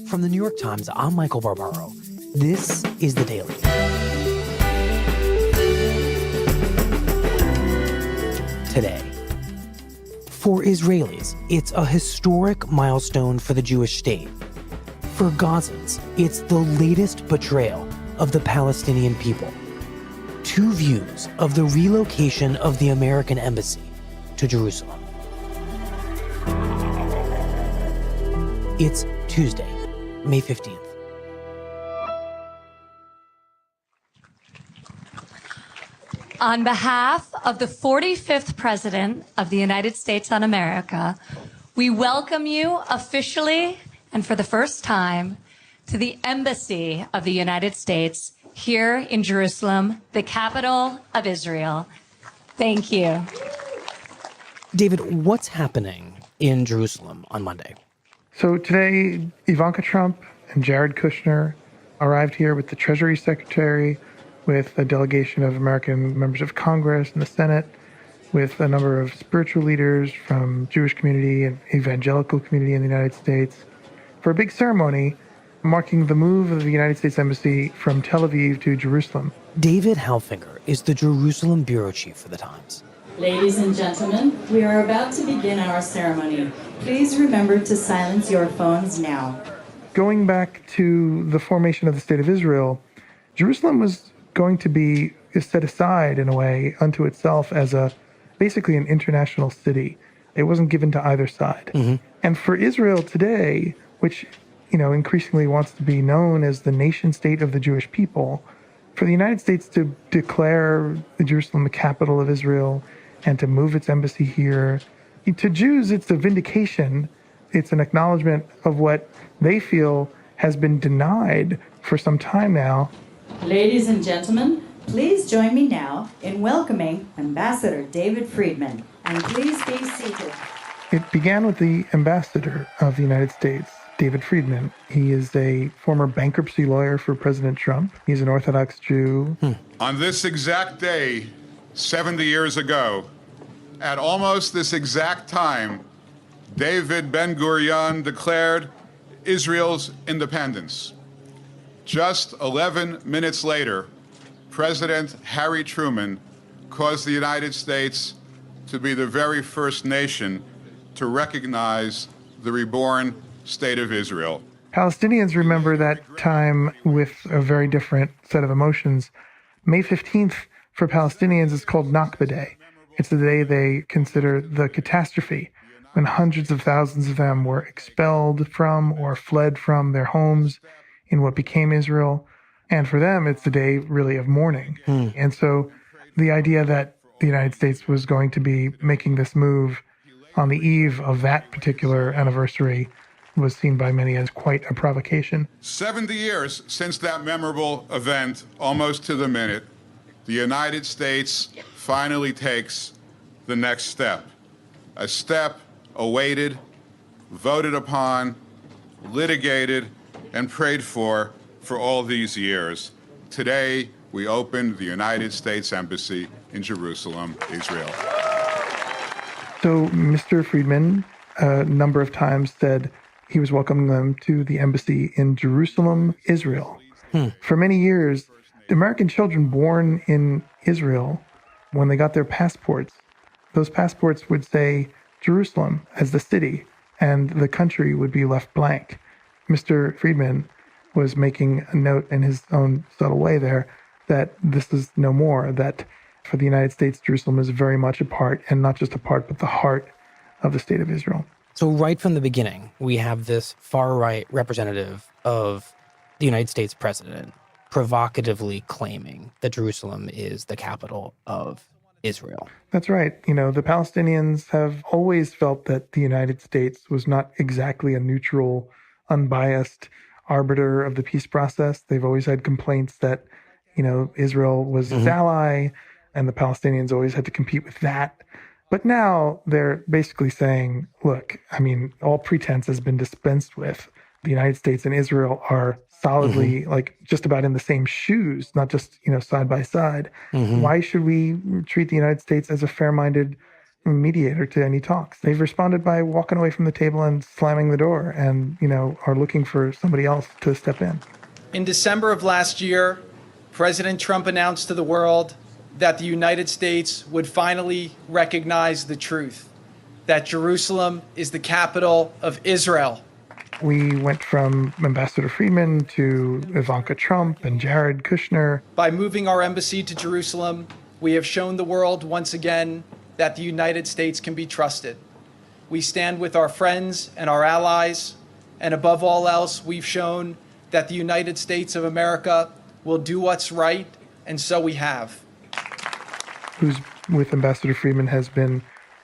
From the New York Times, I'm Michael Barbaro. This is The Daily. Today, for Israelis, it's a historic milestone for the Jewish state. For Gazans, it's the latest betrayal of the Palestinian people. Two views of the relocation of the American embassy to Jerusalem. It's Tuesday, May 15th. On behalf of the 45th President of the United States of America, we welcome you officially and for the first time to the Embassy of the United States here in Jerusalem, the capital of Israel. Thank you. David, what's happening in Jerusalem on Monday? So today, Ivanka Trump and Jared Kushner arrived here with the Treasury Secretary, with a delegation of American members of Congress and the Senate, with a number of spiritual leaders from Jewish community and evangelical community in the United States, for a big ceremony marking the move of the United States Embassy from Tel Aviv to Jerusalem. David Halbfinger is the Jerusalem bureau chief for The Times. Ladies and gentlemen, we are about to begin our ceremony. Please remember to silence your phones now. Going back to the formation of the State of Israel, Jerusalem was going to be set aside in a way unto itself as basically an international city. It wasn't given to either side. Mm-hmm. And for Israel today, which increasingly wants to be known as the nation state of the Jewish people, for the United States to declare Jerusalem the capital of Israel and to move its embassy here, to Jews, it's a vindication. It's an acknowledgement of what they feel has been denied for some time now. Ladies and gentlemen, please join me now in welcoming Ambassador David Friedman, and please be seated. It began with the ambassador of the United States, David Friedman. He is a former bankruptcy lawyer for President Trump. He's an Orthodox Jew. On this exact day, 70 years ago, at almost this exact time, David Ben-Gurion declared Israel's independence. Just 11 minutes later, President Harry Truman caused the United States to be the very first nation to recognize the reborn State of Israel. Palestinians remember that time with a very different set of emotions. May 15th for Palestinians is called Nakba Day. It's the day they consider the catastrophe when hundreds of thousands of them were expelled from or fled from their homes in what became Israel. And for them, it's the day really of mourning. And so the idea that the United States was going to be making this move on the eve of that particular anniversary was seen by many as quite a provocation. 70 years since that memorable event, almost to the minute, the United States finally takes the next step. A step awaited, voted upon, litigated, and prayed for all these years. Today, we opened the United States Embassy in Jerusalem, Israel. So Mr. Friedman a number of times said he was welcoming them to the embassy in Jerusalem, Israel. For many years, American children born in Israel, when they got their passports, those passports would say Jerusalem as the city, and the country would be left blank. Mr. Friedman was making a note in his own subtle way there that this is no more, that for the United States, Jerusalem is very much a part, and not just a part, but the heart of the State of Israel. So right from the beginning, we have this far-right representative of the United States president provocatively claiming that Jerusalem is the capital of Israel. That's right. The Palestinians have always felt that the United States was not exactly a neutral, unbiased arbiter of the peace process. They've always had complaints that, Israel was its ally, and the Palestinians always had to compete with that. But now they're basically saying, look, all pretense has been dispensed with. The United States and Israel are solidly just about in the same shoes, not just, side by side. Why should we treat the United States as a fair-minded mediator to any talks. They've responded by walking away from the table and slamming the door and, are looking for somebody else to step in. In December of last year, President Trump announced to the world that the United States would finally recognize the truth, that Jerusalem is the capital of Israel. We went from Ambassador Friedman to Ivanka Trump and Jared Kushner. By moving our embassy to Jerusalem, we have shown the world once again that the United States can be trusted. We stand with our friends and our allies, and above all else, we've shown that the United States of America will do what's right, and so we have. Who's with Ambassador Friedman has been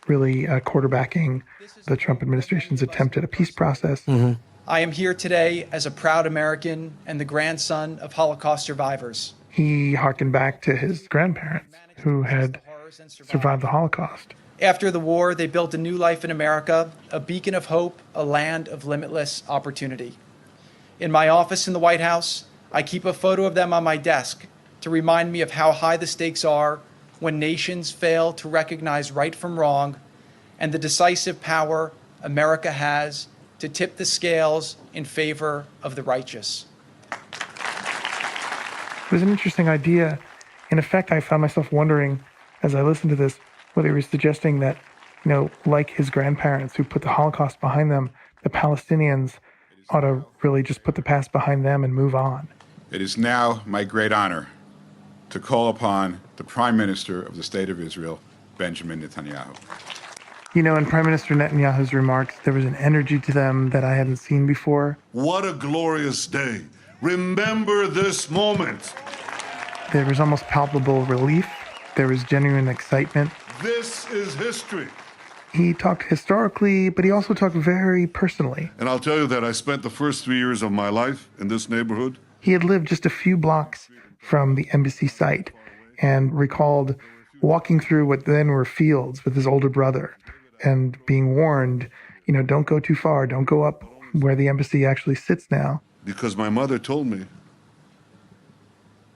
really quarterbacking the Trump administration's attempt at a peace process. Mm-hmm. I am here today as a proud American and the grandson of Holocaust survivors. He harkened back to his grandparents who had survived the Holocaust. After the war, they built a new life in America, a beacon of hope, a land of limitless opportunity. In my office in the White House, I keep a photo of them on my desk to remind me of how high the stakes are when nations fail to recognize right from wrong, and the decisive power America has to tip the scales in favor of the righteous. It was an interesting idea. In effect, I found myself wondering, as I listened to this, whether he was suggesting that, like his grandparents who put the Holocaust behind them, the Palestinians ought to really just put the past behind them and move on. It is now my great honor to call upon the Prime Minister of the State of Israel, Benjamin Netanyahu. In Prime Minister Netanyahu's remarks, there was an energy to them that I hadn't seen before. What a glorious day. Remember this moment. There was almost palpable relief. There was genuine excitement. This is history. He talked historically, but he also talked very personally. And I'll tell you that I spent the first 3 years of my life in this neighborhood. He had lived just a few blocks from the embassy site and recalled walking through what then were fields with his older brother and being warned, don't go too far, don't go up where the embassy actually sits now. Because my mother told me,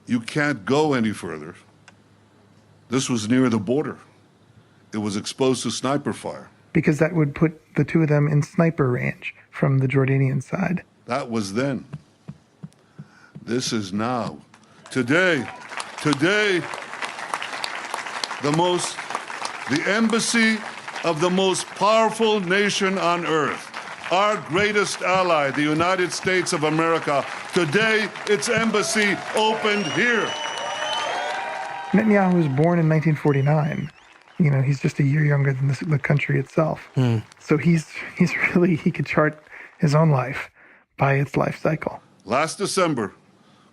you can't go any further. This was near the border. It was exposed to sniper fire. Because that would put the two of them in sniper range from the Jordanian side. That was then. This is now. Today, the embassy of the most powerful nation on earth, our greatest ally, the United States of America, today its embassy opened here. Netanyahu was born in 1949. He's just a year younger than the country itself. So he could chart his own life by its life cycle. Last December,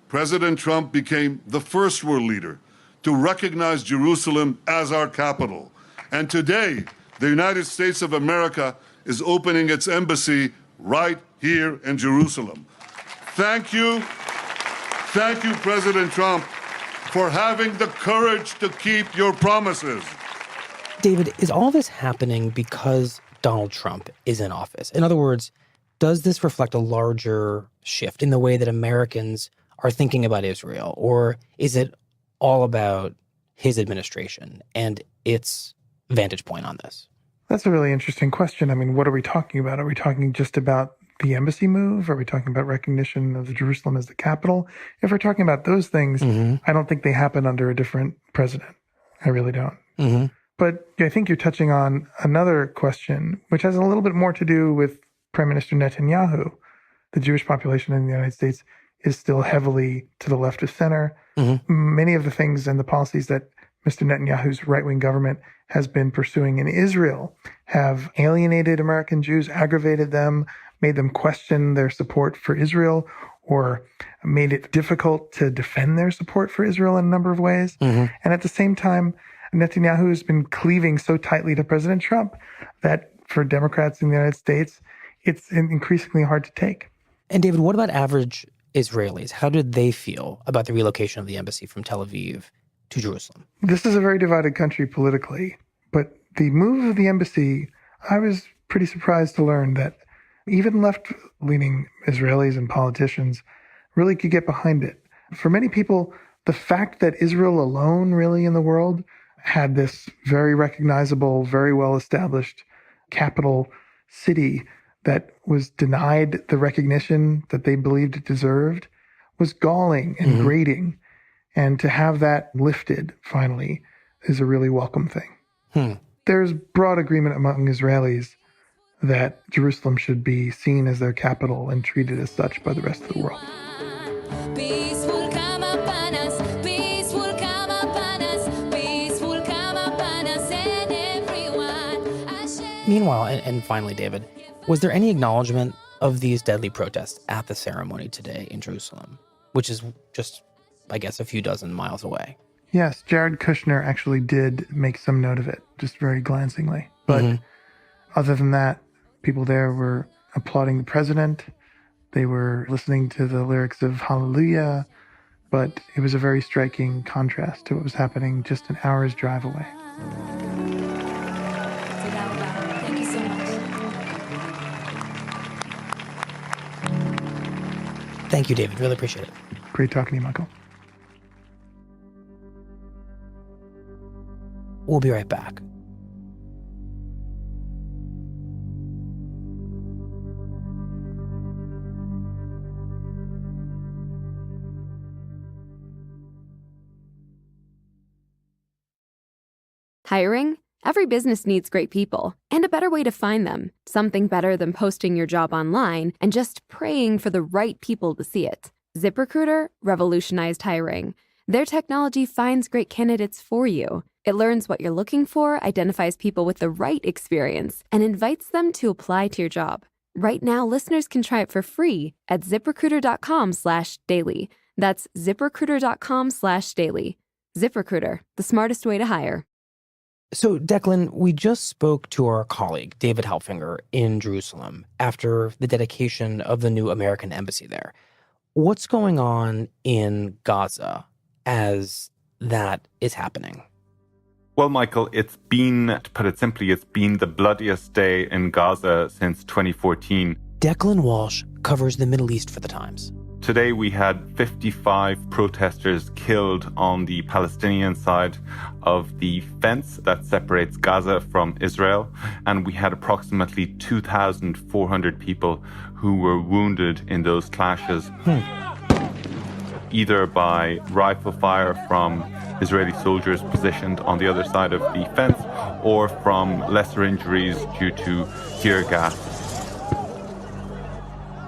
President Trump became the first world leader to recognize Jerusalem as our capital. And today, the United States of America is opening its embassy right here in Jerusalem. Thank you, President Trump, for having the courage to keep your promises. David, is all this happening because Donald Trump is in office? In other words, does this reflect a larger shift in the way that Americans are thinking about Israel? Or is it all about his administration and its vantage point on this? That's a really interesting question. I mean, what are we talking about? Are we talking just about the embassy move? Are we talking about recognition of Jerusalem as the capital? If we're talking about those things, I don't think they happen under a different president. I really don't. But I think you're touching on another question, which has a little bit more to do with Prime Minister Netanyahu. The Jewish population in the United States is still heavily to the left of center. Many of the things and the policies that Mr. Netanyahu's right-wing government has been pursuing in Israel have alienated American Jews, aggravated them, made them question their support for Israel, or made it difficult to defend their support for Israel in a number of ways. And at the same time, Netanyahu has been cleaving so tightly to President Trump that for Democrats in the United States, it's increasingly hard to take. And David, what about average Israelis? How did they feel about the relocation of the embassy from Tel Aviv to Jerusalem? This is a very divided country politically, but the move of the embassy, I was pretty surprised to learn that even left-leaning Israelis and politicians really could get behind it. For many people, the fact that Israel alone really in the world had this very recognizable, very well-established capital city that was denied the recognition that they believed it deserved was galling and grating. And to have that lifted finally is a really welcome thing. There's broad agreement among Israelis that Jerusalem should be seen as their capital and treated as such by the rest of the world. Peace will come upon us. Peace will come upon us. Peace will come upon us and everyone. Meanwhile, and finally, David, was there any acknowledgement of these deadly protests at the ceremony today in Jerusalem, which is just, I guess, a few dozen miles away? Yes, Jared Kushner actually did make some note of it, just very glancingly. But other than that, people there were applauding the president. They were listening to the lyrics of Hallelujah. But it was a very striking contrast to what was happening just an hour's drive away. Thank you so much. Thank you, David. Really appreciate it. Great talking to you, Michael. We'll be right back. Hiring? Every business needs great people, and a better way to find them. Something better than posting your job online and just praying for the right people to see it. ZipRecruiter revolutionized hiring. Their technology finds great candidates for you. It learns what you're looking for, identifies people with the right experience, and invites them to apply to your job. Right now, listeners can try it for free at ZipRecruiter.com/daily. That's ZipRecruiter.com/daily. ZipRecruiter, the smartest way to hire. So, Declan, we just spoke to our colleague, David Halbfinger, in Jerusalem after the dedication of the new American embassy there. What's going on in Gaza as that is happening? Well, Michael, it's been, to put it simply, it's been the bloodiest day in Gaza since 2014. Declan Walsh covers the Middle East for The Times. Today we had 55 protesters killed on the Palestinian side of the fence that separates Gaza from Israel, and we had approximately 2,400 people who were wounded in those clashes, either by rifle fire from Israeli soldiers positioned on the other side of the fence or from lesser injuries due to tear gas.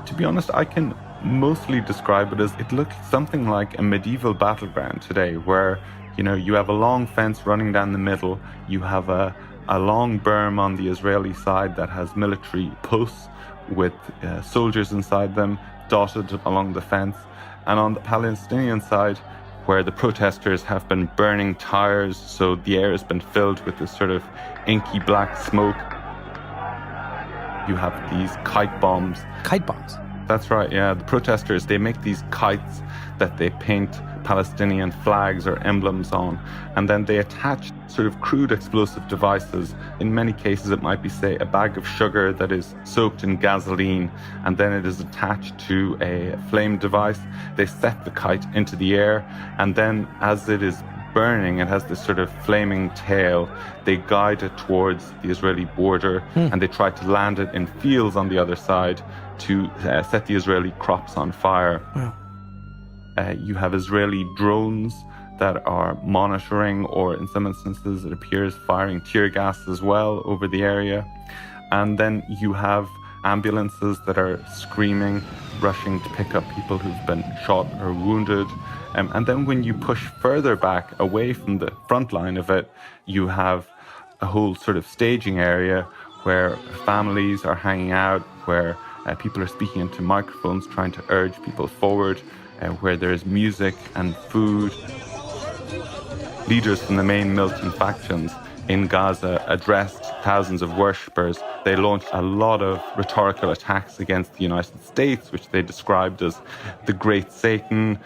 To be honest, I can mostly describe it as it looked something like a medieval battleground today, where you have a long fence running down the middle, you have a long berm on the Israeli side that has military posts with soldiers inside them dotted along the fence, and on the Palestinian side, where the protesters have been burning tires, so the air has been filled with this sort of inky black smoke. You have these kite bombs. Kite bombs? That's right, yeah. The protesters, they make these kites that they paint Palestinian flags or emblems on, and then they attach sort of crude explosive devices. In many cases, it might be, say, a bag of sugar that is soaked in gasoline, and then it is attached to a flame device. They set the kite into the air, and then as it is burning, it has this sort of flaming tail. They guide it towards the Israeli border, and they try to land it in fields on the other side to set the Israeli crops on fire. You have Israeli drones that are monitoring, or in some instances it appears firing tear gas as well over the area. And then you have ambulances that are screaming, rushing to pick up people who've been shot or wounded. And then when you push further back away from the front line of it, you have a whole sort of staging area where families are hanging out, where people are speaking into microphones trying to urge people forward, where there's music and food. Leaders from the main militant factions in Gaza addressed thousands of worshippers. They launched a lot of rhetorical attacks against the United States, which they described as the Great Satan,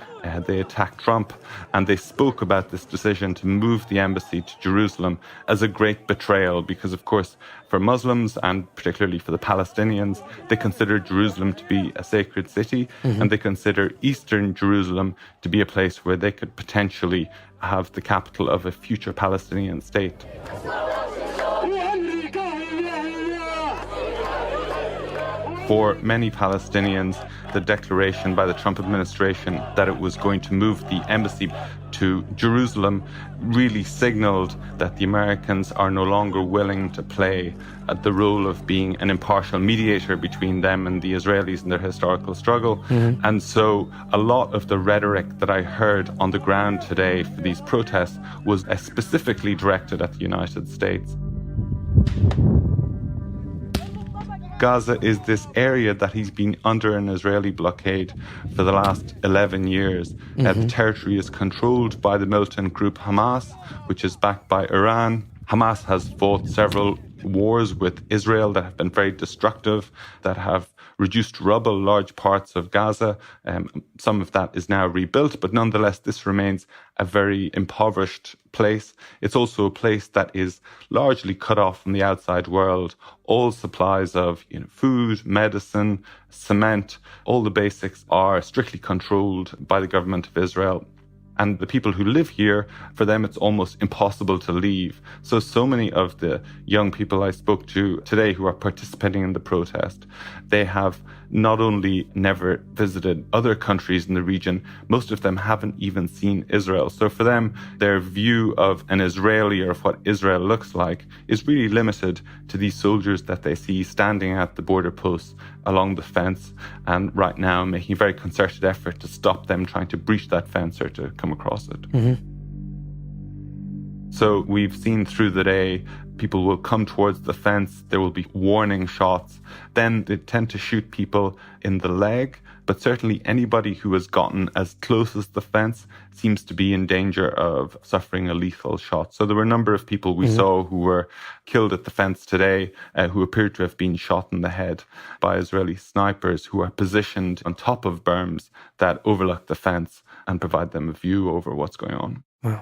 They attacked Trump, and they spoke about this decision to move the embassy to Jerusalem as a great betrayal because, of course, for Muslims and particularly for the Palestinians, they consider Jerusalem to be a sacred city, and they consider Eastern Jerusalem to be a place where they could potentially have the capital of a future Palestinian state. For many Palestinians, the declaration by the Trump administration that it was going to move the embassy to Jerusalem really signaled that the Americans are no longer willing to play the role of being an impartial mediator between them and the Israelis in their historical struggle. And so a lot of the rhetoric that I heard on the ground today for these protests was specifically directed at the United States. Gaza is this area that he's been under an Israeli blockade for the last 11 years. The territory is controlled by the militant group Hamas, which is backed by Iran. Hamas has fought several wars with Israel that have been very destructive, that have reduced to rubble large parts of Gaza. Some of that is now rebuilt, but nonetheless, this remains a very impoverished place. It's also a place that is largely cut off from the outside world. All supplies of food, medicine, cement, all the basics are strictly controlled by the government of Israel. And the people who live here, for them, it's almost impossible to leave. So many of the young people I spoke to today who are participating in the protest, they have not only never visited other countries in the region, most of them haven't even seen Israel. So for them, their view of an Israeli or of what Israel looks like is really limited to these soldiers that they see standing at the border posts along the fence, and right now making a very concerted effort to stop them trying to breach that fence or to come across it. So we've seen through the day, people will come towards the fence, there will be warning shots, then they tend to shoot people in the leg, but certainly anybody who has gotten as close as the fence seems to be in danger of suffering a lethal shot. So there were a number of people we saw who were killed at the fence today, who appeared to have been shot in the head by Israeli snipers who are positioned on top of berms that overlook the fence and provide them a view over what's going on. Wow.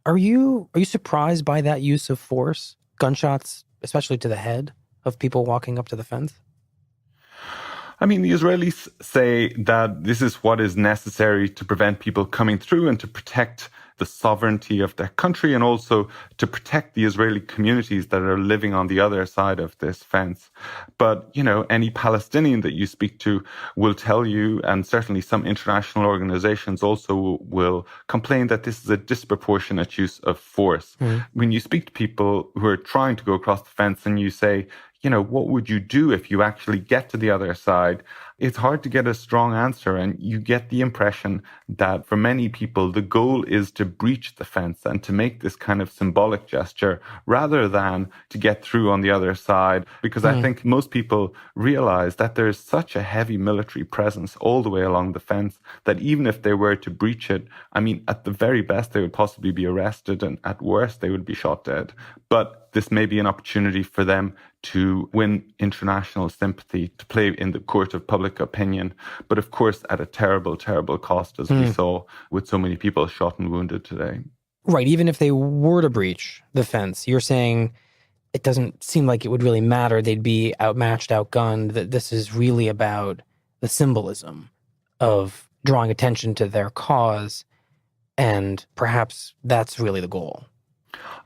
Are you surprised by that use of force? Gunshots, especially to the head of people walking up to the fence? I mean, the Israelis say that this is what is necessary to prevent people coming through and to protect the sovereignty of their country and also to protect the Israeli communities that are living on the other side of this fence. But, any Palestinian that you speak to will tell you, and certainly some international organizations also will complain that this is a disproportionate use of force. When you speak to people who are trying to go across the fence and you say, what would you do if you actually get to the other side? It's hard to get a strong answer, and you get the impression that for many people, the goal is to breach the fence and to make this kind of symbolic gesture rather than to get through on the other side. Because I think most people realize that there is such a heavy military presence all the way along the fence that even if they were to breach it, I mean, at the very best, they would possibly be arrested, and at worst, they would be shot dead. But this may be an opportunity for them to win international sympathy, to play in the court of public opinion, but of course at a terrible, terrible cost, as we saw with so many people shot and wounded today. Right, even if they were to breach the fence, you're saying it doesn't seem like it would really matter. They'd be outmatched, outgunned, that this is really about the symbolism of drawing attention to their cause, and perhaps that's really the goal.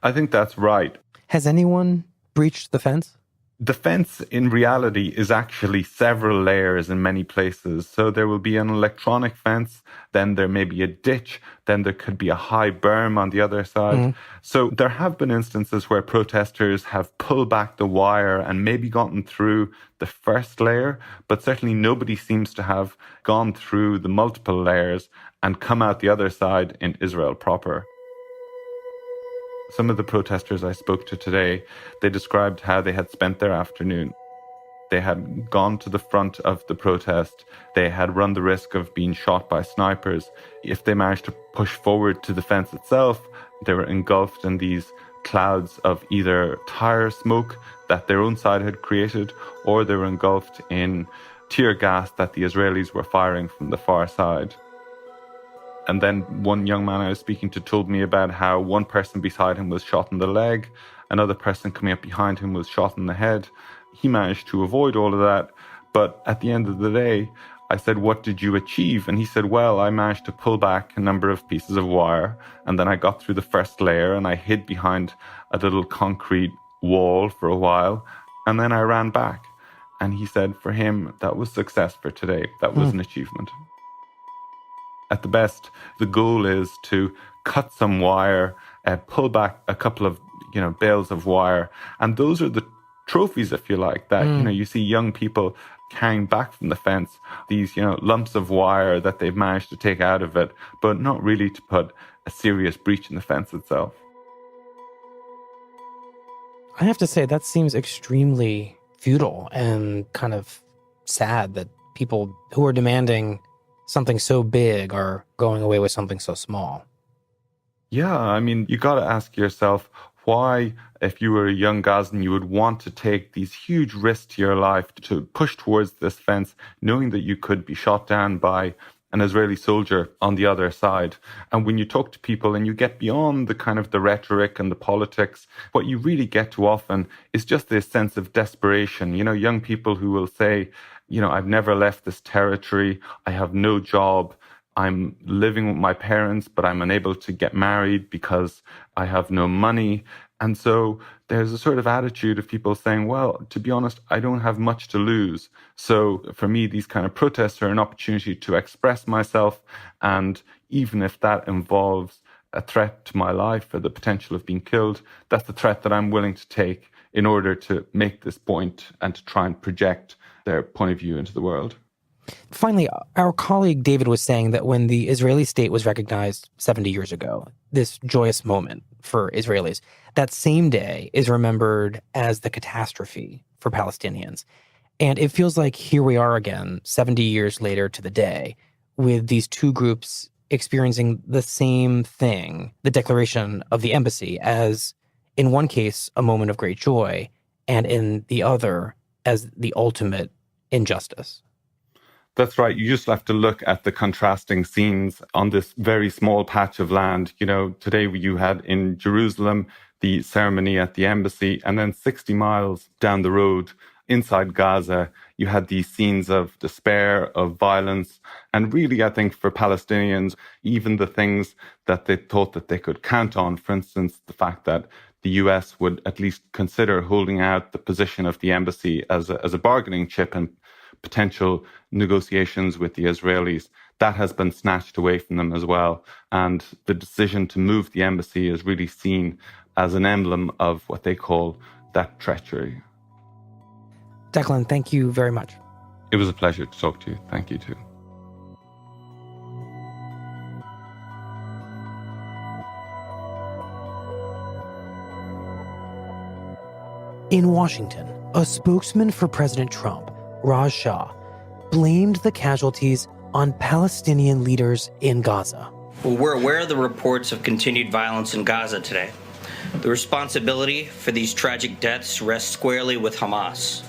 I think that's right. Has anyone breached the fence? The fence, in reality, is actually several layers in many places. So there will be an electronic fence, then there may be a ditch, then there could be a high berm on the other side. So there have been instances where protesters have pulled back the wire and maybe gotten through the first layer, but certainly nobody seems to have gone through the multiple layers and come out the other side in Israel proper. Some of the protesters I spoke to today, they described how they had spent their afternoon. They had gone to the front of the protest. They had run the risk of being shot by snipers. If they managed to push forward to the fence itself, they were engulfed in these clouds of either tire smoke that their own side had created, or they were engulfed in tear gas that the Israelis were firing from the far side. And then one young man I was speaking to told me about how one person beside him was shot in the leg, another person coming up behind him was shot in the head. He managed to avoid all of that. But at the end of the day, I said, what did you achieve? And he said, well, I managed to pull back a number of pieces of wire, and then I got through the first layer and I hid behind a little concrete wall for a while, and then I ran back. And he said for him, that was success for today. That was an achievement. At the best, the goal is to cut some wire, pull back a couple of bales of wire, and those are the trophies, if you like, that you see young people carrying back from the fence, these lumps of wire that they've managed to take out of it, but not really to put a serious breach in the fence itself. I have to say, that seems extremely futile and kind of sad that people who are demanding something so big are going away with something so small. Yeah, I mean, you got to ask yourself why, if you were a young Gazan, you would want to take these huge risks to your life to push towards this fence, knowing that you could be shot down by an Israeli soldier on the other side. And when you talk to people and you get beyond the kind of the rhetoric and the politics, what you really get to often is just this sense of desperation. Young people who will say, I've never left this territory, I have no job, I'm living with my parents, but I'm unable to get married because I have no money. And so there's a sort of attitude of people saying, well, to be honest, I don't have much to lose. So for me, these kind of protests are an opportunity to express myself. And even if that involves a threat to my life or the potential of being killed, that's the threat that I'm willing to take in order to make this point and to try and project their point of view into the world. Finally, our colleague David was saying that when the Israeli state was recognized 70 years ago, this joyous moment for Israelis, that same day is remembered as the catastrophe for Palestinians. And it feels like here we are again, 70 years later to the day, with these two groups experiencing the same thing, the declaration of the embassy, as in one case, a moment of great joy, and in the other, as the ultimate injustice. That's right. You just have to look at the contrasting scenes on this very small patch of land. Today you had in Jerusalem the ceremony at the embassy, and then 60 miles down the road inside Gaza, you had these scenes of despair, of violence. And really, I think for Palestinians, even the things that they thought that they could count on, for instance, the fact that the US would at least consider holding out the position of the embassy as a bargaining chip and potential negotiations with the Israelis, that has been snatched away from them as well. And the decision to move the embassy is really seen as an emblem of what they call that treachery. Declan, thank you very much. It was a pleasure to talk to you. Thank you too. In Washington, a spokesman for President Trump, Raj Shah, blamed the casualties on Palestinian leaders in Gaza. Well, we're aware of the reports of continued violence in Gaza today. The responsibility for these tragic deaths rests squarely with Hamas.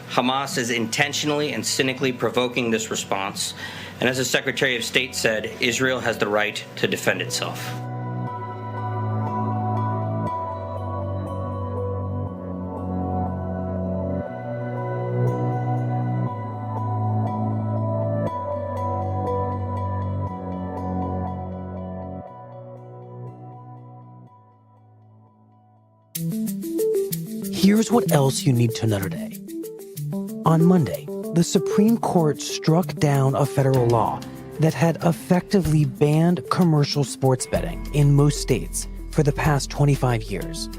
Hamas is intentionally and cynically provoking this response, and as the Secretary of State said, Israel has the right to defend itself. Here's what else you need to know today. On Monday, the Supreme Court struck down a federal law that had effectively banned commercial sports betting in most states for the past 25 years.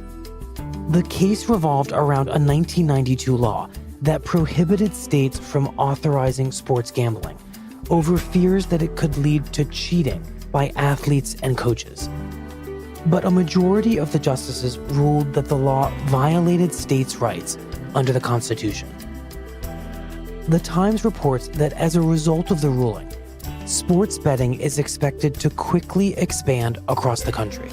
The case revolved around a 1992 law that prohibited states from authorizing sports gambling over fears that it could lead to cheating by athletes and coaches. But a majority of the justices ruled that the law violated states' rights under the Constitution. The Times reports that as a result of the ruling, sports betting is expected to quickly expand across the country.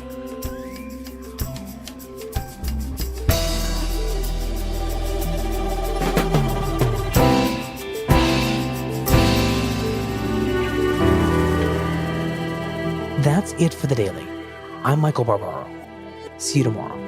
it for the Daily. I'm Michael Barbaro. See you tomorrow.